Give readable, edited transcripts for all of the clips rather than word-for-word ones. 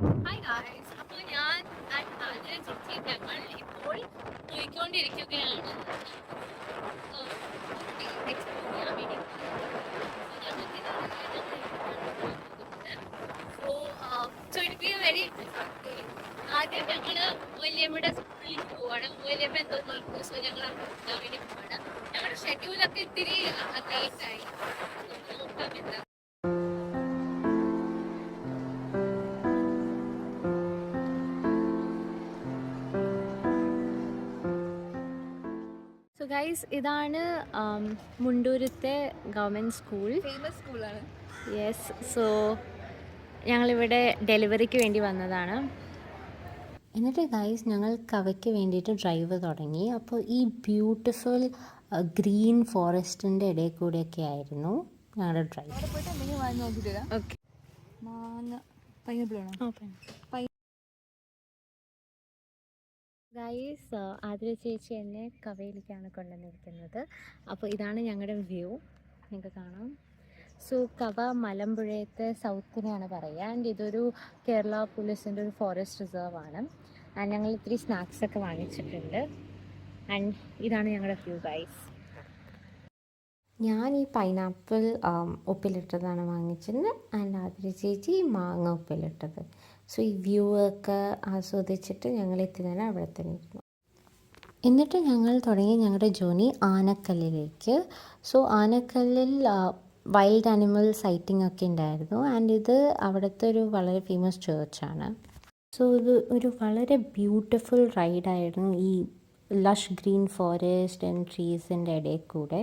Hi guys, അപ്പോൾ ഞാൻ ഞങ്ങൾ ഇപ്പോൾ പോയിക്കൊണ്ടിരിക്കുകയാണ് എക്സ്പ്ലോർ ചെയ്യാൻ വേണ്ടി. So it be A very ആദ്യം ഞങ്ങൾ വല്യമ്മയുടെ സ്കൂളിൽ പോവാണ്. വല്യമ്മ എന്തോ നോക്കും. സോ ഞങ്ങൾ പോകാൻ വേണ്ടി പോവാണ്. ഞങ്ങളുടെ ഷെഡ്യൂളൊക്കെ ഇത്തിരി ലേറ്റായി. നോക്കാം എന്താ. സോ ഗൈസ്, ഇതാണ് മുണ്ടൂരത്തെ ഗവൺമെൻറ് സ്കൂൾ. ഫേമസ് സ്കൂളാണ്. യെസ്. സോ ഞങ്ങളിവിടെ ഡെലിവറിക്ക് വേണ്ടി വന്നതാണ്. എന്നിട്ട് ഗൈസ് ഞങ്ങൾ കവയ്ക്ക് വേണ്ടിയിട്ട് ഡ്രൈവ് തുടങ്ങി. അപ്പോൾ ഈ ബ്യൂട്ടിഫുൾ ഗ്രീൻ ഫോറസ്റ്റിൻ്റെ ഇടയിൽ കൂടെയൊക്കെ ആയിരുന്നു ഞങ്ങളുടെ ഡ്രൈവ്. അവിടെ പോയിട്ട് എന്തെങ്കിലും വാങ്ങി നോക്കിയിട്ടില്ല. ഓക്കെ. മാങ്ങ പൈനാപ്പിളാണോ? ഗൈസ്, ആതിര ചേച്ചി എന്നെ കവയിലേക്കാണ് കൊണ്ടുവന്നിരിക്കുന്നത്. അപ്പോൾ ഇതാണ് ഞങ്ങളുടെ വ്യൂ, നിങ്ങൾക്ക് കാണാം. സോ കവ മലമ്പുഴയത്തെ സൗത്തിനെയാണ് പറയുക. ആൻഡ് ഇതൊരു കേരള പോലീസിൻ്റെ ഒരു ഫോറസ്റ്റ് റിസർവ് ആണ്. ആൻഡ് ഞങ്ങൾ ഇത്തിരി സ്നാക്സൊക്കെ വാങ്ങിച്ചിട്ടുണ്ട്. ആൻഡ് ഇതാണ് ഞങ്ങളുടെ വ്യൂ ഗൈസ്. ഞാൻ ഈ പൈനാപ്പിൾ ഉപ്പിലിട്ടതാണ് വാങ്ങിച്ചത്. ആൻഡ് ആതിര ചേച്ചി മാങ്ങ ഉപ്പിലിട്ടത്. സോ ഈ വ്യൂ ഒക്കെ ആസ്വദിച്ചിട്ട് ഞങ്ങൾ ഇത്തിരി നേരം അവിടെ തന്നെ ഇരുന്നു. എന്നിട്ട് ഞങ്ങൾ തുടങ്ങി ഞങ്ങളുടെ journey ആനക്കല്ലിലേക്ക്. So ആനക്കല്ലിൽ wild animal citing ഒക്കെ ഉണ്ടായിരുന്നു. ആൻഡ് ഇത് അവിടുത്തെ ഒരു വളരെ ഫേമസ് ചേർച്ചാണ്. സോ ഇത് ഒരു വളരെ ബ്യൂട്ടിഫുൾ റൈഡായിരുന്നു, ഈ ലഷ് ഗ്രീൻ ഫോറസ്റ്റ് ആൻഡ് ട്രീസിൻ്റെ ഇടയിൽ കൂടെ.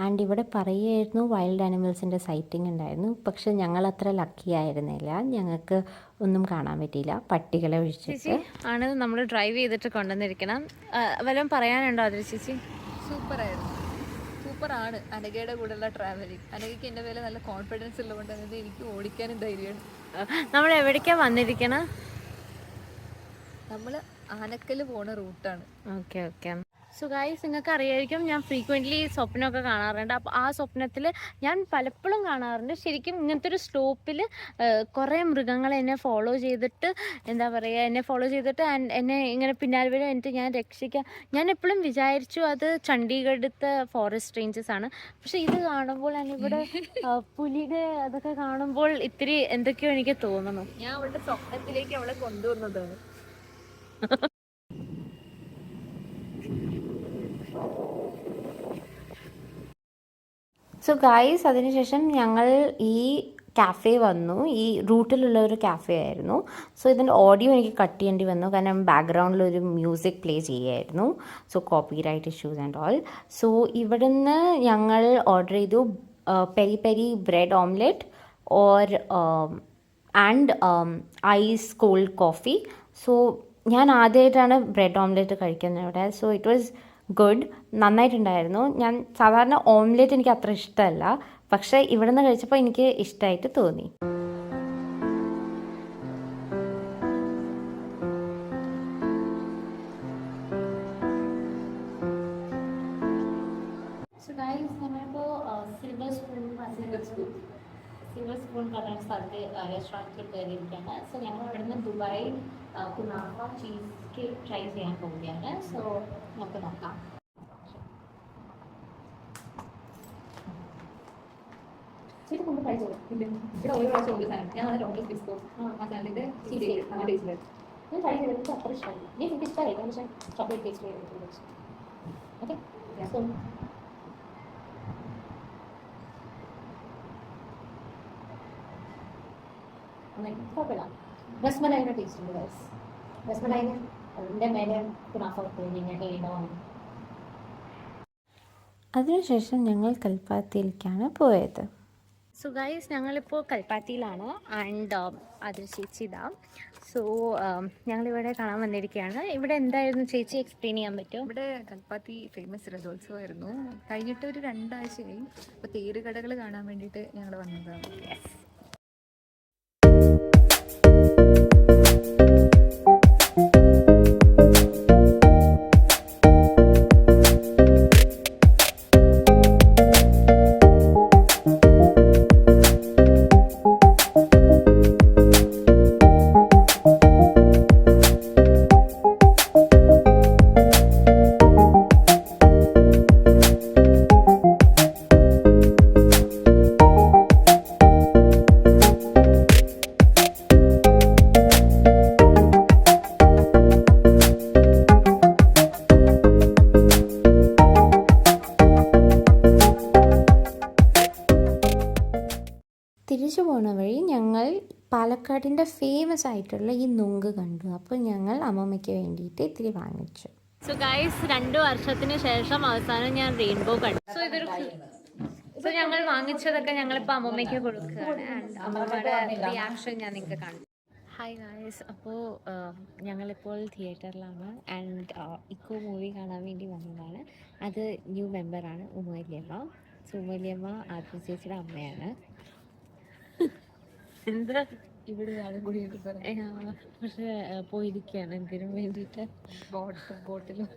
ആൻഡ് ഇവിടെ പറയുമായിരുന്നു വൈൽഡ് ആനിമൽസിൻ്റെ സൈറ്റിംഗ് ഉണ്ടായിരുന്നു. പക്ഷെ ഞങ്ങൾ അത്ര ലക്കി ആയിരുന്നില്ല, ഞങ്ങൾക്ക് ഒന്നും കാണാൻ പറ്റിയില്ല, പട്ടികളെ ഒഴിച്ചിട്ട് ആണ് നമ്മൾ ഡ്രൈവ് ചെയ്തിട്ട് കൊണ്ടുവന്നിരിക്കണം. വല്ലതും പറയാനുണ്ടോ അതിൽ ചേച്ചി? സൂപ്പറായിരുന്നു, സൂപ്പറാണ് അനഘയുടെ കൂടെയുള്ള ട്രാവലിംഗ്. അനഘയ്ക്ക് എൻ്റെ മേലെ നല്ല കോൺഫിഡൻസ് ഉള്ളതുകൊണ്ട് തന്നെ എനിക്ക് ഓടിക്കാനും ധൈര്യമാണ്. നമ്മൾ എവിടേക്കാണ് വന്നിരിക്കണം? നമ്മൾ ആനക്കൽ പോണ റൂട്ടാണ്. Okay okay. സോ ഗൈസ്, നിങ്ങൾക്ക് അറിയായിരിക്കും ഞാൻ ഫ്രീക്വൻ്റ്ലി സ്വപ്നമൊക്കെ കാണാറുണ്ട്. അപ്പോൾ ആ സ്വപ്നത്തിൽ ഞാൻ പലപ്പോഴും കാണാറുണ്ട് ശരിക്കും ഇങ്ങനത്തെ ഒരു സ്ലോപ്പിൽ കുറേ മൃഗങ്ങൾ എന്നെ ഫോളോ ചെയ്തിട്ട്, എന്താ പറയുക, എന്നെ ഫോളോ ചെയ്തിട്ട് എന്നെ ഇങ്ങനെ പിന്നാലെ വരും, എന്നിട്ട് ഞാൻ രക്ഷിക്കാം. ഞാൻ എപ്പോഴും വിചാരിച്ചു അത് ചണ്ഡീഗഡത്തെ ഫോറസ്റ്റ് റേഞ്ചസ് ആണ്. പക്ഷെ ഇത് കാണുമ്പോൾ ഞാനിവിടെ പുലിയുടെ അതൊക്കെ കാണുമ്പോൾ ഇത്തിരി എന്തൊക്കെയോ എനിക്ക് തോന്നുന്നു. ഞാൻ അവളുടെ സ്വപ്നത്തിലേക്ക് അവളെ കൊണ്ടുവന്നതാണ്. സോ ഗൈസ്, അതിനുശേഷം ഞങ്ങൾ ഈ കാഫേ വന്നു. ഈ റൂട്ടിലുള്ള ഒരു കാഫേ ആയിരുന്നു. സോ ഇതിൻ്റെ ഓഡിയോ എനിക്ക് കട്ട് ചെയ്യേണ്ടി വന്നു, കാരണം ബാക്ക്ഗ്രൗണ്ടിൽ ഒരു മ്യൂസിക് പ്ലേ ചെയ്യായിരുന്നു. So copyright issues and all. So ഇവിടുന്ന് ഞങ്ങൾ ഓർഡർ ചെയ്തു peri peri bread omelette or and ice cold coffee. So ഞാൻ ആദ്യമായിട്ടാണ് ബ്രെഡ് ഓംലെറ്റ് കഴിക്കുന്നത് ഇവിടെ. സോ ഇറ്റ് വാസ് ഗുഡ്, നന്നായിട്ടുണ്ടായിരുന്നു. ഞാൻ സാധാരണ ഓംലെറ്റ് എനിക്ക് അത്ര ഇഷ്ടമല്ല, പക്ഷേ ഇവിടെ നിന്ന് കഴിച്ചപ്പോൾ എനിക്ക് ഇഷ്ടമായിട്ട് തോന്നി. സോ ഗൈസ്, നമ്മളിപ്പോൾ സിൽവർ സ്പൂൺ പറഞ്ഞ സ്ഥലത്ത് റെസ്റ്റോറൻറ്റിൽ കയറിയിരിക്കുകയാണ്. സോ ഞങ്ങൾ അവിടെ നിന്ന് Dubai kunafa cheese cake try ചെയ്യാൻ പോവുകയാണ്. സോ നമുക്ക് നോക്കാം. ശരി, കൊണ്ട് ട്രൈ ചെയ്തു. ഇവിടെ ഓരോ പ്രാവശ്യം ഉണ്ട് സാധനം. ഞാൻ ലോട്ടസ് ബിസ്കോ ആ സാധനത്തിൻ്റെ ചീസ് കേക്ക് നല്ല ടേസ്റ്റ്. ഞാൻ ട്രൈ ചെയ്തത് എനിക്ക് അത്ര ഇഷ്ടമായി. എനിക്ക് ഇഷ്ടമായി, പക്ഷേ ചോക്ലേറ്റ് ടേസ്റ്റ് ചെയ്തിട്ടുണ്ട്. ഓക്കെ, സോ കുഴപ്പമില്ല. രസ്മലായിൻ്റെ ടേസ്റ്റ് ഉണ്ട് ഗൈസ്. രസ്മലായിന് അതിൻ്റെ മേലെ കുനാഫ എഴുതാൻ. അതിനുശേഷം ഞങ്ങൾ കൽപ്പാത്തിയിലേക്കാണ് പോയത്. സോ ഗൈസ്, ഞങ്ങളിപ്പോൾ കൽപ്പാത്തിയിലാണ്. ആൻഡ് അതിൽ ചേച്ചി ഇതാ. സോ ഞങ്ങളിവിടെ കാണാൻ വന്നിരിക്കുകയാണ്. ഇവിടെ എന്തായിരുന്നു ചേച്ചി, എക്സ്പ്ലെയിൻ ചെയ്യാൻ പറ്റുമോ? ഇവിടെ കൽപ്പാത്തി ഫേമസ് രഥോത്സവമായിരുന്നു. കഴിഞ്ഞിട്ട് ഒരു 2 ആഴ്ചയായി. അപ്പോൾ തേരുകടകൾ കാണാൻ വേണ്ടിയിട്ട് ഞങ്ങൾ വന്നതാണ്. യെസ്. പാലക്കാടിൻ്റെ ഫേമസ് ആയിട്ടുള്ള ഈ നുങ്ക് കണ്ടു. അപ്പോൾ ഞങ്ങൾ അമ്മമ്മയ്ക്ക് വേണ്ടിയിട്ട് ഇത്തിരി വാങ്ങിച്ചു. സോ ഗൈസ് 2 വർഷത്തിന് ശേഷം അവസാനം ഞാൻ റെയിൻബോ കണ്ടു. സോ ഞങ്ങൾ വാങ്ങിച്ചതൊക്കെ ഞങ്ങളിപ്പോൾ അമ്മമ്മയ്ക്ക് കൊടുക്കുകയാണ്. ആൻഡ് അമ്മമ്മയുടെ റിയാക്ഷൻ ഞാൻ നിങ്ങൾക്ക് കാണിച്ചു. ഹായ് ഗൈസ്, അപ്പോൾ ഞങ്ങളിപ്പോൾ തിയേറ്ററിലാണ് ആൻഡ് ഇക്കോ മൂവി കാണാൻ വേണ്ടി വന്നതാണ്. അത് ന്യൂ മെമ്പറാണ് ഉമ്മവല്യമ്മ. സോ ഉമ്മവല്യമ്മ ആദ്യ ചേച്ചിയുടെ അമ്മയാണ്. എന്താ ഇവിടെ ആളും കൂടി പക്ഷേ പോയിരിക്കുകയാണ് എന്തിനും വേണ്ടിയിട്ട് ബോട്ടിലും